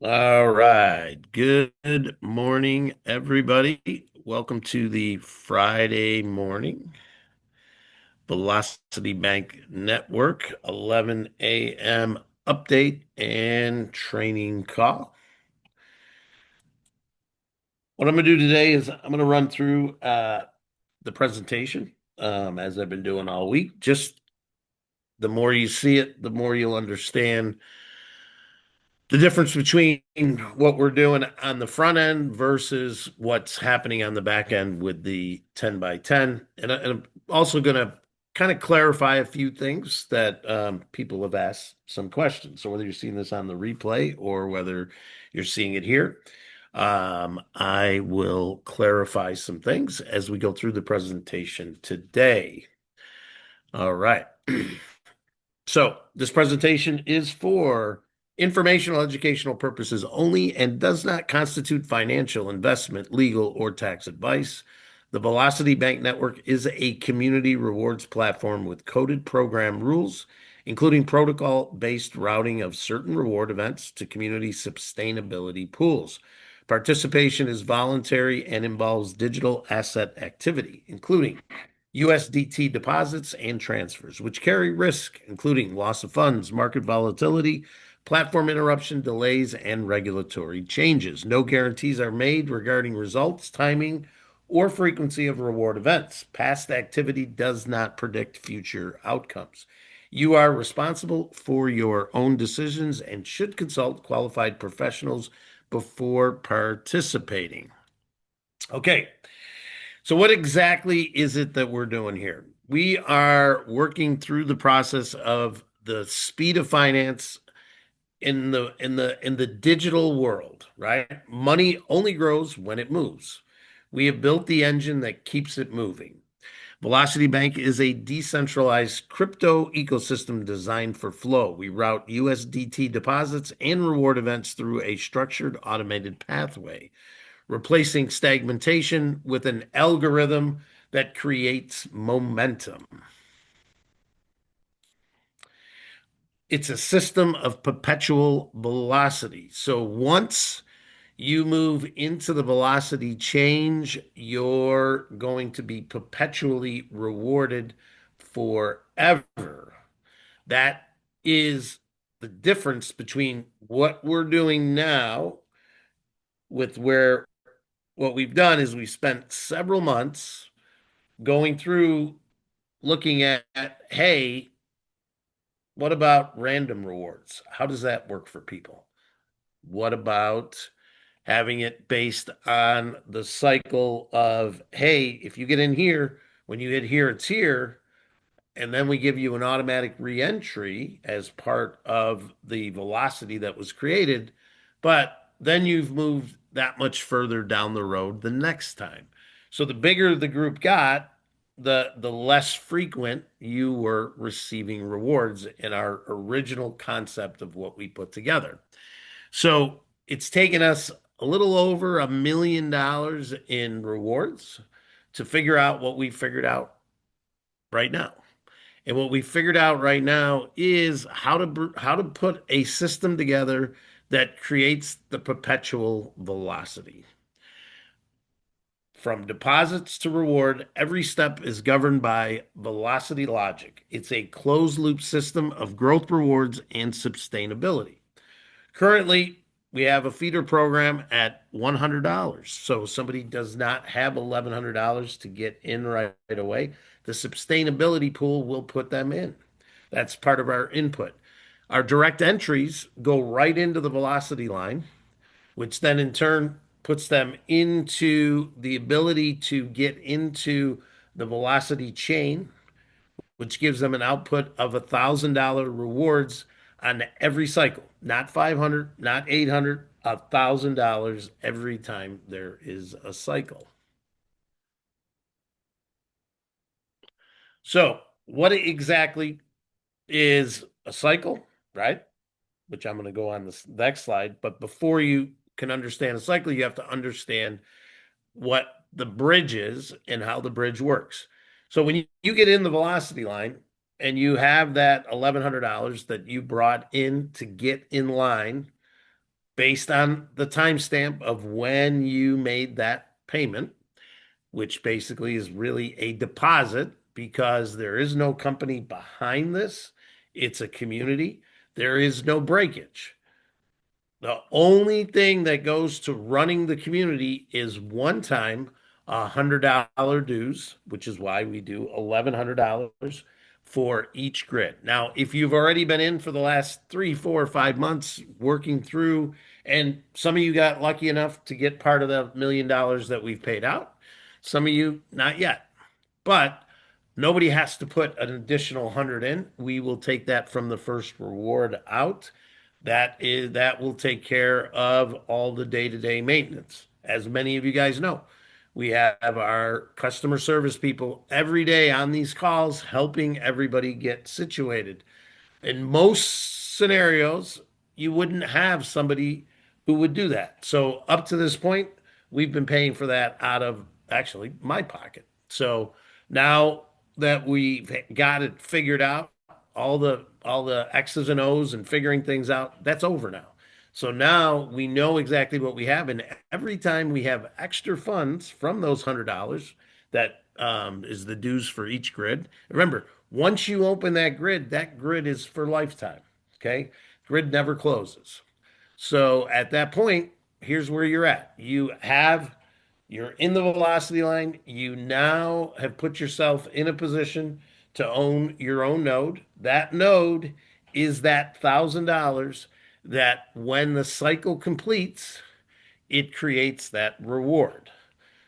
All right. Good morning, everybody. Welcome to the Friday morning Velocity Bank Network 11 a.m. update and training call. What I'm going to do today is I'm going to run through the presentation as I've been doing all week. Just the more you see it, the more you'll understand the difference between what we're doing on the front end versus what's happening on the back end with the 10 by 10. And I'm also going to kind of clarify a few things that people have asked some questions. So whether you're seeing this on the replay or whether you're seeing it here, I will clarify some things as we go through the presentation today. All right. So this presentation is for informational educational purposes only and does not constitute financial, investment, legal, or tax advice. The Velocity Bank Network is a community rewards platform with coded program rules, including protocol-based routing of certain reward events to community sustainability pools. Participation is voluntary and involves digital asset activity, including USDT deposits and transfers, which carry risk, including loss of funds, market volatility, platform interruption, delays, and regulatory changes. No guarantees are made regarding results, timing, or frequency of reward events. Past activity does not predict future outcomes. You are responsible for your own decisions and should consult qualified professionals before participating. Okay, so what exactly is it that we're doing here? We are working through the process of the speed of finance in the digital world, right? Money only grows when it moves. We have built the engine that keeps it moving. Velocity Bank is a decentralized crypto ecosystem designed for flow. We route USDT deposits and reward events through a structured automated pathway, replacing stagnation with an algorithm that creates momentum. It's a system of perpetual velocity. So once you move into the velocity change, you're going to be perpetually rewarded forever. That is the difference between what we're doing now with where what we've done is we've spent several months going through looking at, hey, what about random rewards? How does that work for people? What about having it based on the cycle of, hey, if you get in here, when you hit here, it's here, and then we give you an automatic reentry as part of the velocity that was created, but then you've moved that much further down the road the next time. So the bigger the group got, the less frequent you were receiving rewards in our original concept of what we put together. So it's taken us a little over $1 million in rewards to figure out what we figured out right now. And what we figured out right now is how to put a system together that creates the perpetual velocity. From deposits to reward, every step is governed by velocity logic. It's a closed loop system of growth rewards and sustainability. Currently, we have a feeder program at $100. So if somebody does not have $1,100 to get in right away, the sustainability pool will put them in. That's part of our input. Our direct entries go right into the velocity line, which then in turn puts them into the ability to get into the velocity chain, which gives them an output of $1,000 rewards on every cycle, not 500, not 800, $1,000 every time there is a cycle. So, what exactly is a cycle, right? Which I'm going to go on this next slide. But before you can understand a cycle, you have to understand what the bridge is and how the bridge works. So when you get in the velocity line and you have that $1,100 that you brought in to get in line, based on the timestamp of when you made that payment, which basically is really a deposit because there is no company behind this. It's a community. There is no breakage. The only thing that goes to running the community is one time $100 dues, which is why we do $1,100 for each grid. Now, if you've already been in for the last 3, 4, 5 months working through, and some of you got lucky enough to get part of the $1 million that we've paid out, some of you not yet. But nobody has to put an additional 100 in. We will take that from the first reward out. That will take care of all the day-to-day maintenance. As many of you guys know, we have our customer service people every day on these calls helping everybody get situated. In most scenarios, you wouldn't have somebody who would do that. So up to this point, we've been paying for that out of actually my pocket. So now that we've got it figured out, all the X's and O's and figuring things out, that's over now. So now we know exactly what we have, and every time we have extra funds from those $100, that is the dues for each grid. Remember, once you open that grid is for lifetime. Okay, grid never closes. So at that point, here's where you're at. You're in the velocity line. You now have put yourself in a position to own your own node. That node is that $1,000 that when the cycle completes, it creates that reward.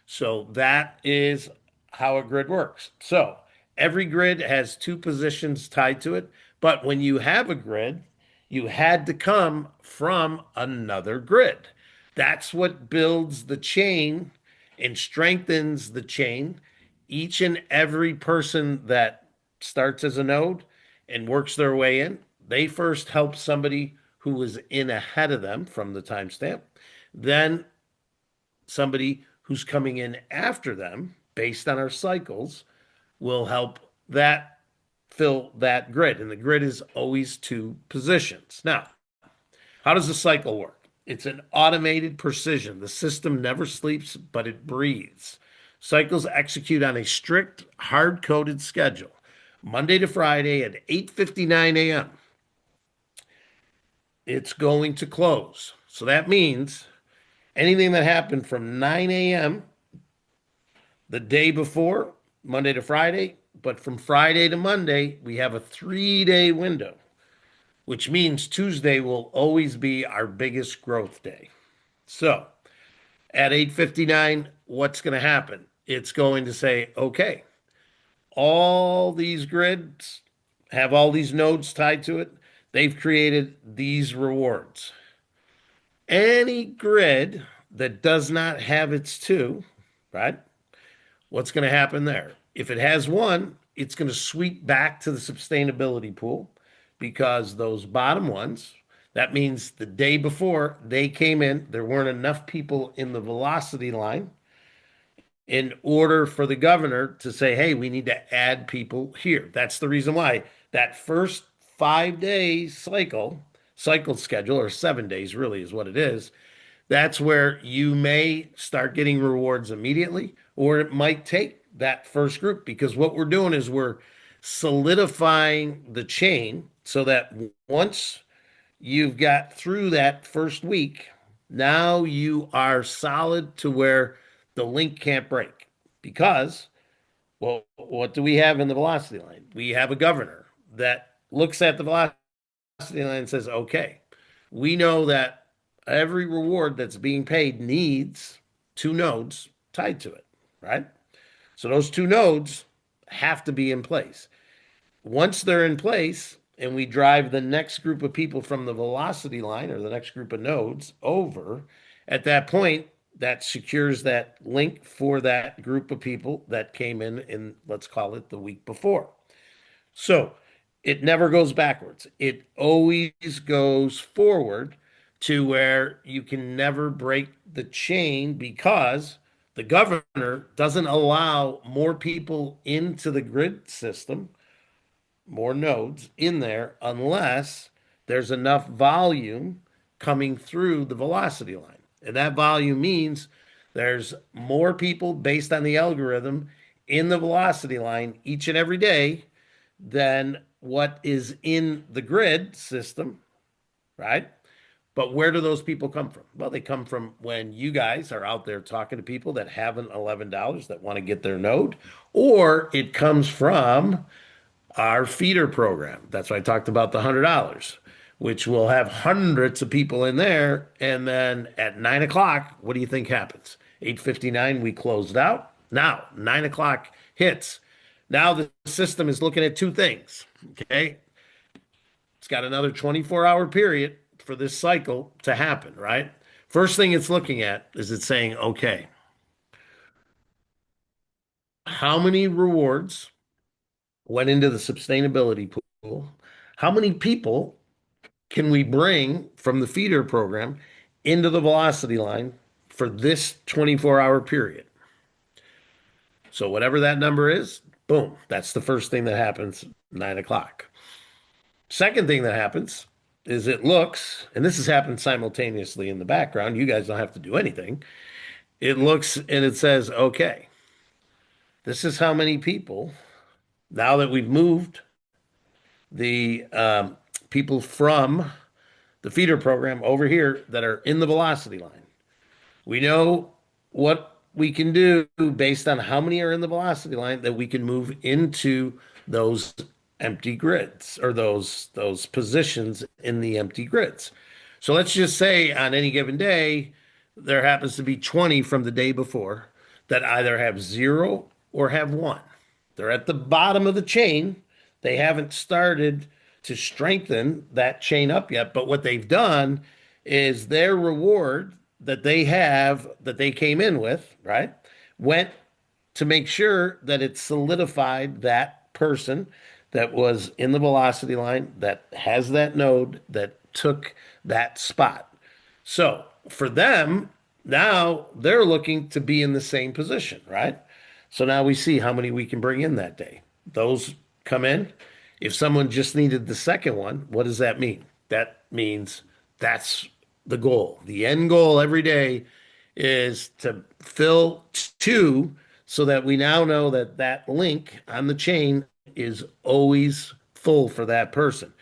So that is how a grid works. So every grid has two positions tied to it. But when you have a grid, you had to come from another grid. That's what builds the chain and strengthens the chain. Each and every person that starts as a node and works their way in, they first help somebody who was in ahead of them from the timestamp. Then somebody who's coming in after them based on our cycles will help that fill that grid. And the grid is always two positions. Now, how does the cycle work? It's an automated precision. The system never sleeps, but it breathes. Cycles execute on a strict, hard-coded schedule. Monday to Friday at 8:59 a.m. It's going to close. So that means anything that happened from 9 a.m. the day before, Monday to Friday, but from Friday to Monday, we have a 3-day window, which means Tuesday will always be our biggest growth day. So at 8:59, what's going to happen? It's going to say, okay, all these grids have all these nodes tied to it. They've created these rewards. Any grid that does not have its two, right? What's going to happen there? If it has one, it's going to sweep back to the sustainability pool because those bottom ones, that means the day before they came in, there weren't enough people in the velocity line in order for the governor to say, hey, we need to add people here. That's the reason why that first 5 day cycle schedule, or 7 days really is what it is, that's where you may start getting rewards immediately, or it might take that first group because what we're doing is we're solidifying the chain so that once you've got through that first week, now you are solid to where the link can't break. Because, well, what do we have in the velocity line? We have a governor that looks at the velocity line and says, okay, we know that every reward that's being paid needs two nodes tied to it, right? So those two nodes have to be in place. Once they're in place and we drive the next group of people from the velocity line or the next group of nodes over, at that point, that secures that link for that group of people that came in, let's call it the week before. So it never goes backwards. It always goes forward to where you can never break the chain because the governor doesn't allow more people into the grid system, more nodes in there, unless there's enough volume coming through the velocity line. And that volume means there's more people based on the algorithm in the velocity line each and every day than what is in the grid system, right? But where do those people come from? Well, they come from when you guys are out there talking to people that haven't $11 that want to get their node, or it comes from our feeder program. That's why I talked about the $100, which will have hundreds of people in there. And then at 9 o'clock, what do you think happens? 8:59, we closed out. Now, 9 o'clock hits. Now the system is looking at two things. Okay. It's got another 24-hour period for this cycle to happen, right? First thing it's looking at is it's saying, okay, how many rewards went into the sustainability pool? How many people can we bring from the feeder program into the velocity line for this 24-hour period? So, whatever that number is, boom, that's the first thing that happens 9 o'clock. Second thing that happens is it looks, and this has happened simultaneously in the background. You guys don't have to do anything. It looks and it says, okay, this is how many people, now that we've moved the people from the feeder program over here that are in the velocity line. We know what we can do based on how many are in the velocity line that we can move into those empty grids or those positions in the empty grids. So let's just say on any given day, there happens to be 20 from the day before that either have zero or have one. They're at the bottom of the chain. They haven't started to strengthen that chain up yet. But what they've done is their reward that they have, that they came in with, right, went to make sure that it solidified that person that was in the velocity line, that has that node, that took that spot. So for them, now they're looking to be in the same position, right? So now we see how many we can bring in that day. Those come in. If someone just needed the second one, what does that mean? That means that's the goal. The end goal every day is to fill two so that we now know that that link on the chain is always full for that person.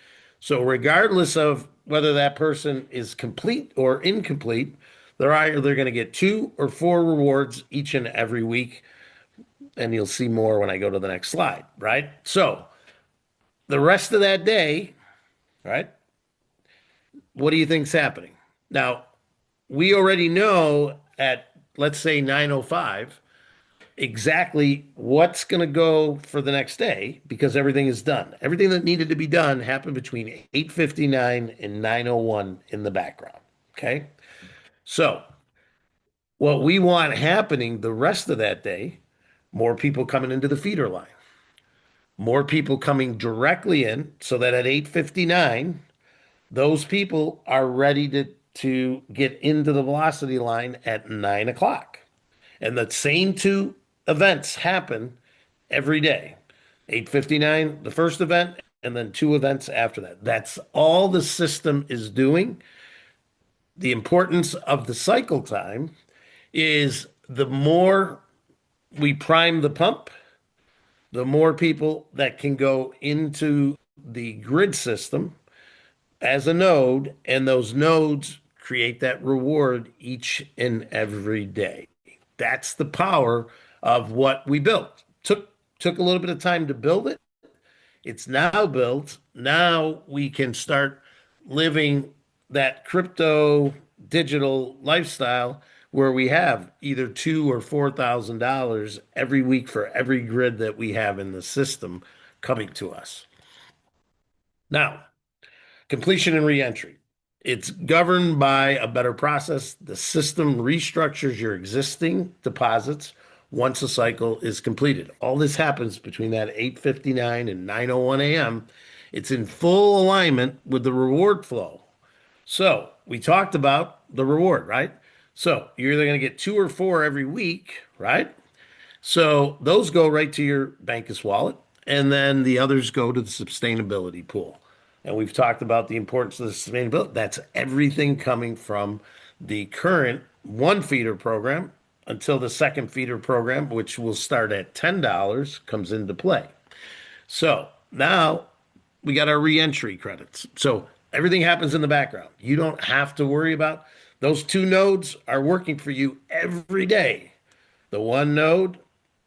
So regardless of whether that person is complete or incomplete, they're either going to get 2 or 4 rewards each and every week. And you'll see more when I go to the next slide, right? So the rest of that day, right? What do you think's happening? Now, we already know at, let's say, 9:05 exactly what's going to go for the next day because everything is done. Everything that needed to be done happened between 8:59 and 9:01 in the background. Okay. So, what we want happening the rest of that day, more people coming into the feeder line, more people coming directly in so that at 8:59, those people are ready to get into the velocity line at 9 o'clock. And the same two events happen every day. 8:59, the first event, and then 2 events after that. That's all the system is doing. The importance of the cycle time is the more we prime the pump, the more people that can go into the grid system as a node, and those nodes create that reward each and every day. That's the power of what we built. Took a little bit of time to build it. It's now built. Now we can start living that crypto digital lifestyle where we have either $2,000 or $4,000 every week for every grid that we have in the system coming to us. Now, completion and reentry. It's governed by a better process. The system restructures your existing deposits once a cycle is completed. All this happens between that 8:59 and 9:01 a.m. It's in full alignment with the reward flow. So we talked about the reward, right? So you're either going to get 2 or 4 every week, right? So those go right to your Bankus wallet, and then the others go to the sustainability pool. And we've talked about the importance of the sustainability. That's everything coming from the current one feeder program until the second feeder program, which will start at $10, comes into play. So now we got our reentry credits. So everything happens in the background. You don't have to worry about those two nodes are working for you every day. The one node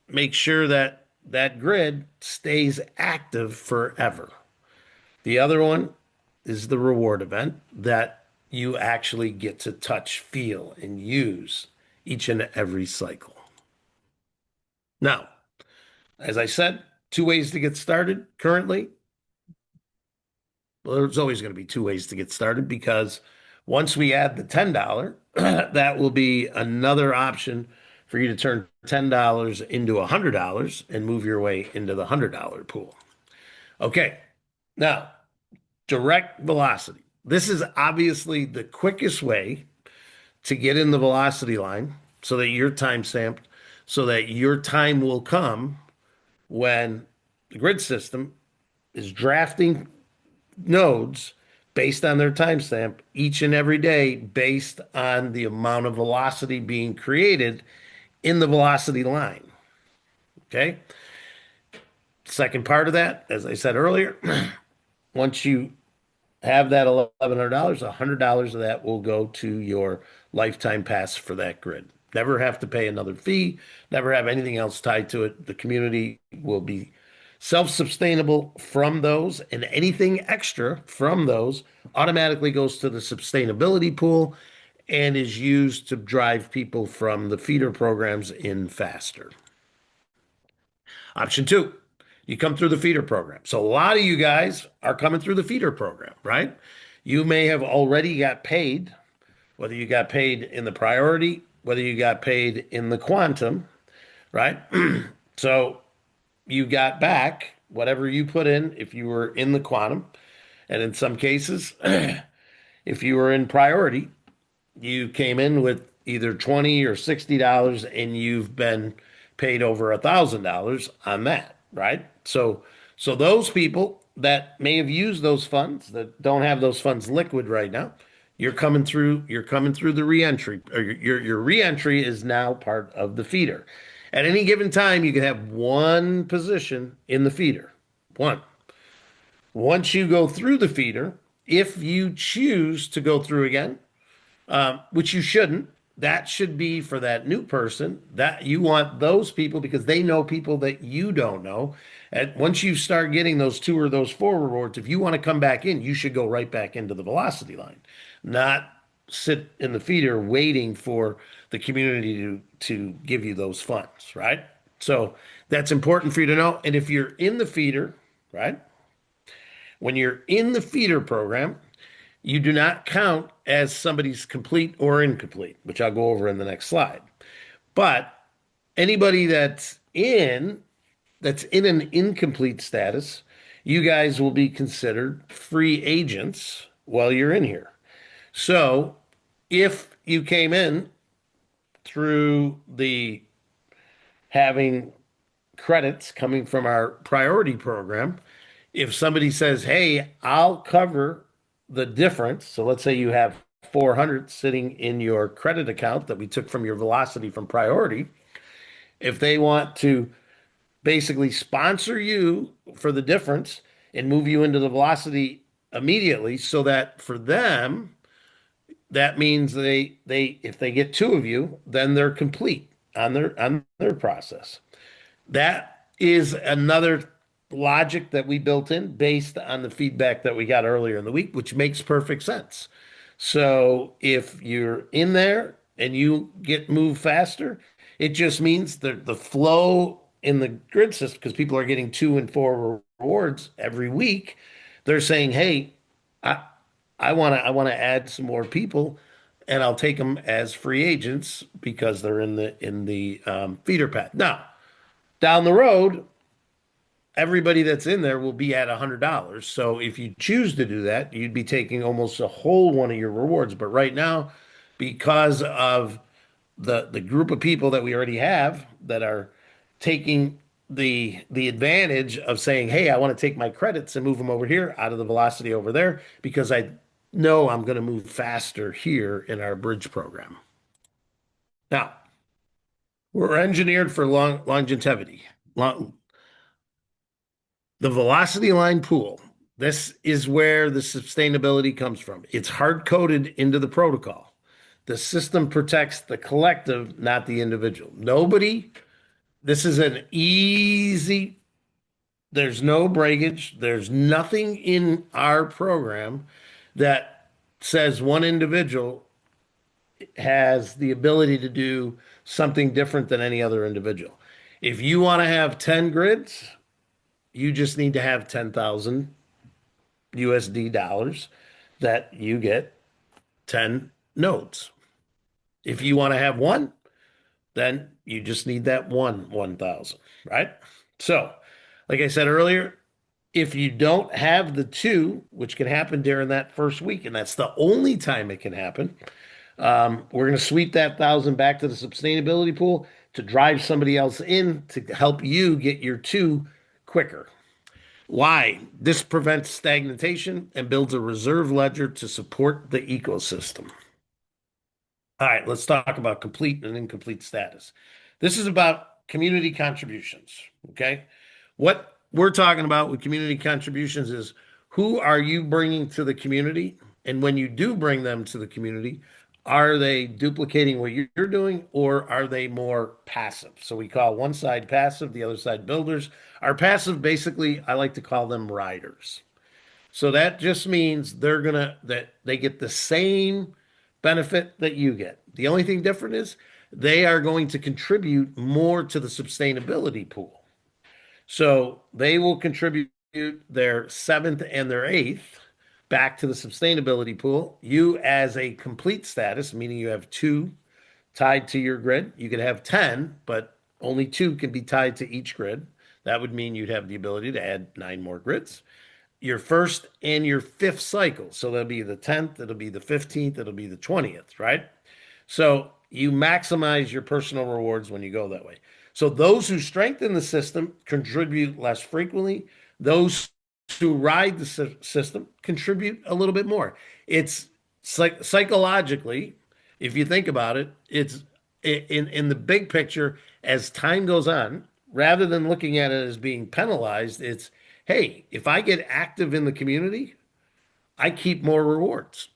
makes sure that that grid stays active forever. The other one is the reward event that you actually get to touch, feel, and use each and every cycle. Now, as I said, two ways to get started currently. Well, there's always going to be two ways to get started because once we add the $10, that will be another option for you to turn $10 into $100 and move your way into the $100 pool. Okay, now direct velocity. This is obviously the quickest way to get in the velocity line so that you're time stamped, so that your time will come when the grid system is drafting nodes based on their timestamp each and every day based on the amount of velocity being created in the velocity line. Okay. Second part of that, as I said earlier, once you have that $1,100, $100 of that will go to your lifetime pass for that grid. Never have to pay another fee, never have anything else tied to it. The community will be self-sustainable from those, and anything extra from those automatically goes to the sustainability pool and is used to drive people from the feeder programs in faster. Option two, you come through the feeder program. So a lot of you guys are coming through the feeder program, right? You may have already got paid, whether you got paid in the priority, whether you got paid in the quantum, right? So you got back whatever you put in if you were in the quantum. And in some cases, if you were in priority, you came in with either 20 or $60 and you've been paid over $1,000 on that, right? So those people that may have used those funds that don't have those funds liquid right now, you're coming through the reentry, or your reentry is now part of the feeder. At any given time, you can have one position in the feeder. One. Once you go through the feeder, if you choose to go through again, which you shouldn't. That should be for that new person that you want those people because they know people that you don't know. And once you start getting those two or those four rewards, if you want to come back in, you should go right back into the velocity line, not sit in the feeder waiting for the community to give you those funds, right? So that's important for you to know. And if you're in the feeder, right? When you're in the feeder program, you do not count as somebody's complete or incomplete, which I'll go over in the next slide. But anybody that's in an incomplete status, you guys will be considered free agents while you're in here. So if you came in through the having credits coming from our priority program, if somebody says, "Hey, I'll cover the difference," so let's say you have 400 sitting in your credit account that we took from your velocity from priority, if they want to basically sponsor you for the difference and move you into the velocity immediately, so that for them, that means they if they get two of you, then they're complete on their process. That is another logic that we built in based on the feedback that we got earlier in the week, which makes perfect sense. So if you're in there and you get moved faster, it just means the flow in the grid system, because people are getting two and four rewards every week. They're saying, "Hey, I I want to add some more people, and I'll take them as free agents because they're in the feeder path." Now, down the road, everybody that's in there will be at $100. So if you choose to do that, you'd be taking almost a whole one of your rewards. But right now, because of the group of people that we already have that are taking the advantage of saying, "Hey, I want to take my credits and move them over here out of the velocity over there because I know I'm going to move faster here in our bridge program." Now, we're engineered for longevity. Long, the velocity line pool. This is where the sustainability comes from. It's hard coded into the protocol. The system protects the collective, not the individual. Nobody, this is an easy, there's no breakage. There's nothing in our program that says one individual has the ability to do something different than any other individual. If you want to have 10 grids, you just need to have 10,000 USD dollars that you get 10 nodes. If you want to have one, then you just need that 1,000, right? So, like I said earlier, if you don't have the two, which can happen during that first week, and that's the only time it can happen, we're going to sweep that 1,000 back to the sustainability pool to drive somebody else in to help you get your two quicker. Why? This prevents stagnation and builds a reserve ledger to support the ecosystem. All right, let's talk about complete and incomplete status. This is about community contributions. Okay. What we're talking about with community contributions is who are you bringing to the community? And when you do bring them to the community, are they duplicating what you're doing or are they more passive? So we call one side passive, the other side builders. Our passive, basically, I like to call them riders. So that just means that they get the same benefit that you get. The only thing different is they are going to contribute more to the sustainability pool. So they will contribute their seventh and their eighth back to the sustainability pool. You, as a complete status, meaning you have two tied to your grid, you could have 10, but only two can be tied to each grid. That would mean you'd have the ability to add nine more grids, your first and your fifth cycle. So that'll be the 10th, it'll be the 15th, it'll be the 20th, right? So you maximize your personal rewards when you go that way. So those who strengthen the system contribute less frequently. Those who ride the system contribute a little bit more. It's psychologically, if you think about it, it's in the big picture as time goes on, rather than looking at it as being penalized, it's hey, if I get active in the community, I keep more rewards.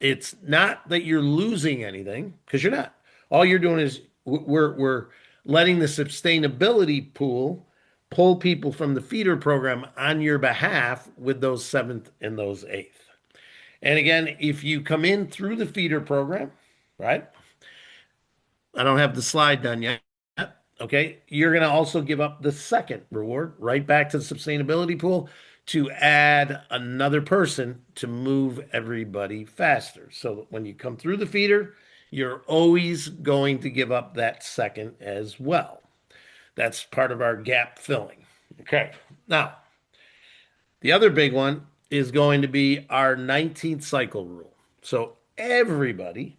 It's not that you're losing anything because you're not. All you're doing is we're letting the sustainability pool pull people from the feeder program on your behalf with those seventh and those eighth. And again, if you come in through the feeder program, right? I don't have the slide done yet. Okay. You're going to also give up the second reward right back to the sustainability pool to add another person to move everybody faster. So when you come through the feeder, you're always going to give up that second as well. That's part of our gap filling. Okay. Now, the other big one is going to be our 19th cycle rule. So everybody,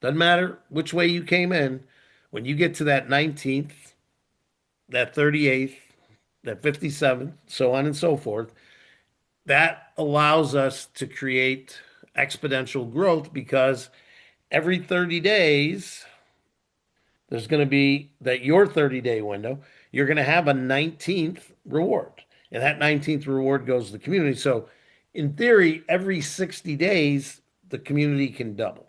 doesn't matter which way you came in, when you get to that 19th, that 38th, that 57th, so on and so forth, that allows us to create exponential growth because every 30 days, there's going to be that your 30-day window, you're going to have a 19th reward. And that 19th reward goes to the community. So, in theory, every 60 days, the community can double.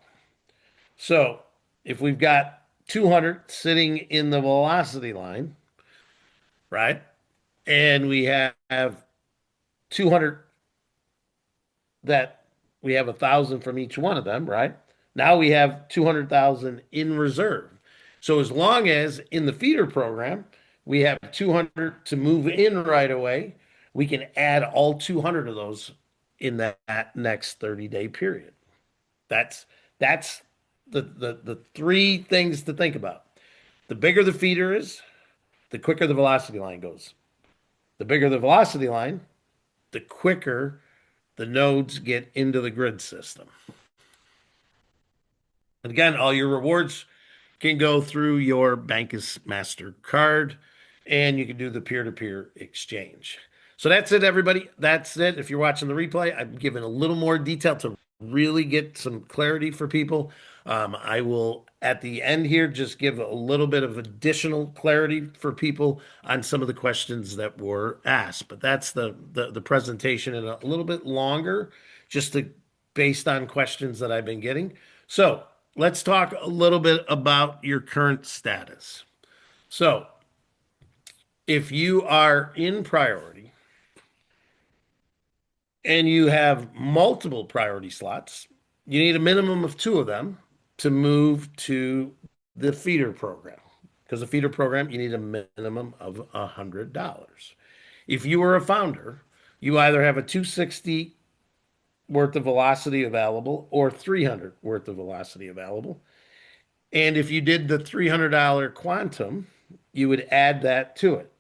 So, if we've got 200 sitting in the velocity line, right? And we have 200 that we have 1,000 from each one of them, right? Now we have 200,000 in reserve. So as long as in the feeder program we have 200 to move in right away, we can add all 200 of those in that next 30-day period. That's the three things to think about. The bigger the feeder is, the quicker the velocity line goes. The bigger the velocity line, the quicker the nodes get into the grid system. And again, all your rewards can go through your Bank's MasterCard. and you can do the peer-to-peer exchange. So that's it, everybody. That's it. If you're watching the replay, I'm giving a little more detail to really get some clarity for people. I will, at the end here, just give a little bit of additional clarity for people on some of the questions that were asked. But that's the presentation and a little bit longer, just to based on questions that I've been getting. So let's talk a little bit about your current status. So if you are in priority and you have multiple priority slots, you need a minimum of two of them to move to the feeder program. Because the feeder program, you need a minimum of $100. If you are a founder, you either have a 260 worth of velocity available or 300 worth of velocity available. And if you did the $300 quantum, you would add that to it,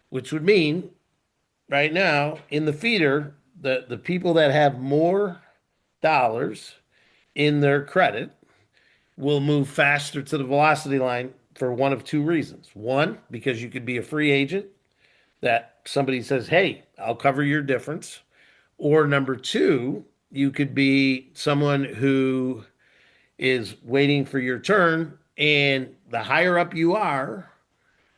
which would mean right now in the feeder, the people that have more dollars in their credit will move faster to the velocity line for one of two reasons. One, because you could be a free agent that somebody says, hey, I'll cover your difference. Or number two, you could be someone who is waiting for your turn, and the higher up you are,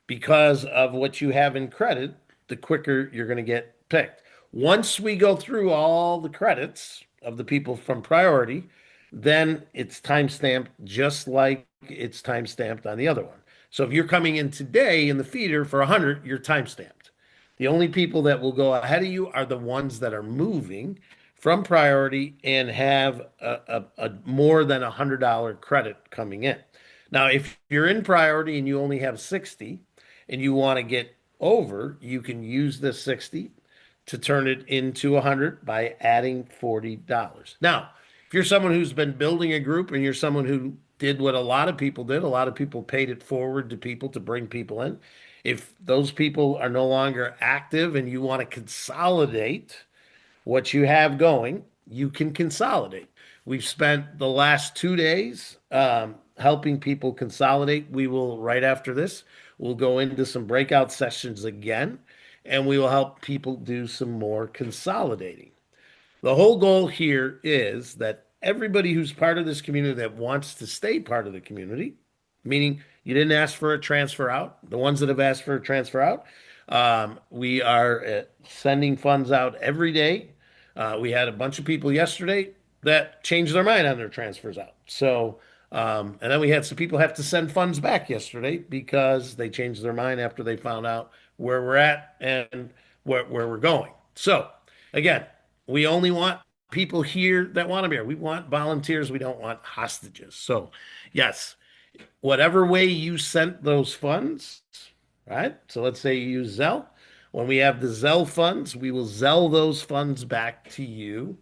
because of what you have in credit, the quicker you're going to get picked. Once we go through all the credits of the people from priority, then it's time stamped just like it's time stamped on the other one. So if you're coming in today in the feeder for 100, you're time stamped. The only people that will go ahead of you are the ones that are moving from priority and have a more than $100 credit coming in. Now, if you're in priority and you only have 60, and you want to get over, you can use this 60 to turn it into 100 by adding $40. Now, if you're someone who's been building a group and you're someone who did what a lot of people did, a lot of people paid it forward to people to bring people in. If those people are no longer active and you want to consolidate what you have going, you can consolidate. We've spent the last 2 days helping people consolidate. We will, right after this, we'll go into some breakout sessions again, and we will help people do some more consolidating. The whole goal here is that everybody who's part of this community that wants to stay part of the community, meaning you didn't ask for a transfer out, the ones that have asked for a transfer out, we are sending funds out every day. We had a bunch of people yesterday that changed their mind on their transfers out. So, and then we had some people have to send funds back yesterday because they changed their mind after they found out where we're at and where we're going. So, again, we only want people here that want to be here. We want volunteers. We don't want hostages. So, yes, whatever way you sent those funds, right? So let's say you use Zelle. When we have the Zelle funds, we will Zelle those funds back to you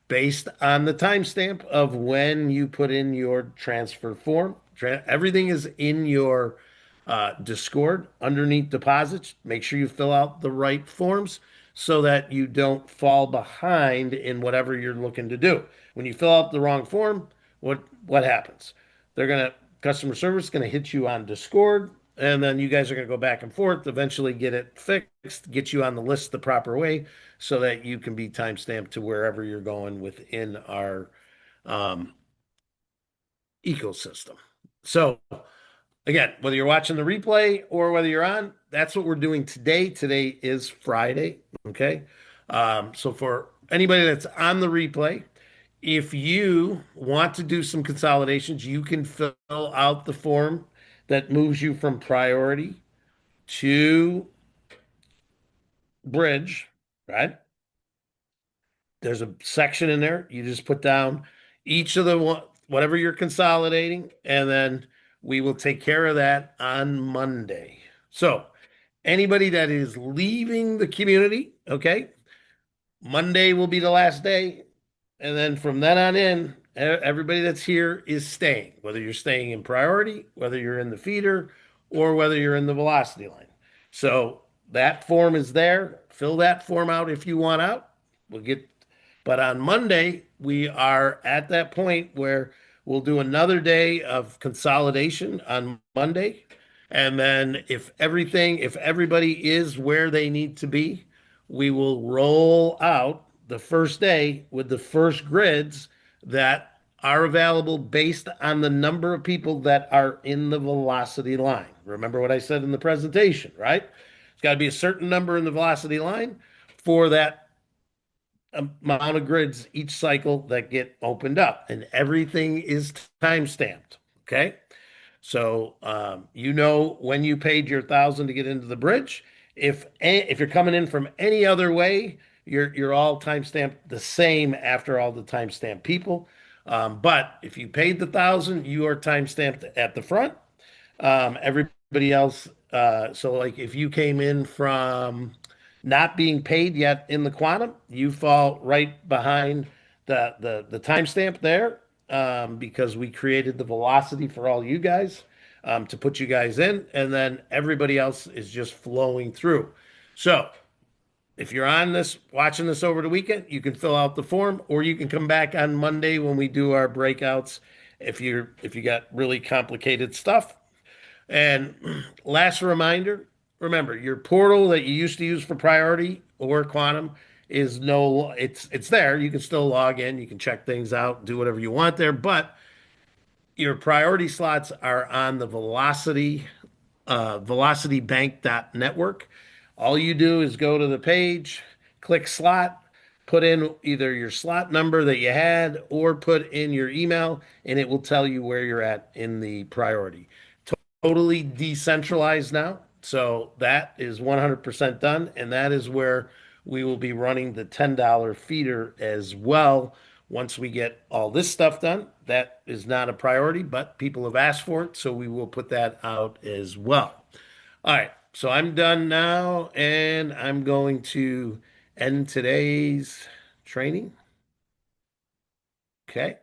based on the timestamp of when you put in your transfer form. Everything is in your Discord underneath deposits. Make sure you fill out the right forms so that you don't fall behind in whatever you're looking to do. When you fill out the wrong form, what happens? They're gonna Customer service is gonna hit you on Discord, and then you guys are gonna go back and forth, eventually get it fixed, get you on the list the proper way, so that you can be timestamped to wherever you're going within our um, ecosystem. So again, whether you're watching the replay or whether you're on, that's what we're doing today. Today is Friday. Okay. So for anybody that's on the replay, if you want to do some consolidations, you can fill out the form that moves you from priority to bridge, right? There's a section in there. You just put down each of the whatever you're consolidating, and then we will take care of that on Monday. So anybody that is leaving the community, okay, Monday will be the last day. And then from then on in, everybody that's here is staying, whether you're staying in priority, whether you're in the feeder, or whether you're in the velocity line. So that form is there. Fill that form out if you want out. We'll get, but on Monday, we are at that point where we'll do another day of consolidation on Monday. And then if everybody is where they need to be, we will roll out the first day with the first grids that are available based on the number of people that are in the velocity line. Remember what I said in the presentation, right? It's got to be a certain number in the velocity line for that amount of grids each cycle that get opened up, and everything is time stamped. Okay. So you know when you paid your 1,000 to get into the bridge. If you're coming in from any other way, you're all time stamped the same after all the time stamped people. But if you paid the 1,000, you are time stamped at the front. Everybody else, so like if you came in from not being paid yet in the quantum, you fall right behind the timestamp there, because we created the velocity for all you guys, to put you guys in, and then everybody else is just flowing through. So if you're on this, watching this over the weekend, you can fill out the form, or you can come back on Monday when we do our breakouts. If you got really complicated stuff, and last reminder, remember your portal that you used to use for priority or quantum is no, it's there. You can still log in, you can check things out, do whatever you want there, but your priority slots are on the velocitybank.network. All you do is go to the page, click slot, put in either your slot number that you had or put in your email, and it will tell you where you're at in the priority. Totally decentralized now. So that is 100% done. And that is where we will be running the $10 feeder as well. Once we get all this stuff done, that is not a priority, but people have asked for it. So we will put that out as well. All right. So I'm done now, and I'm going to end today's training. Okay.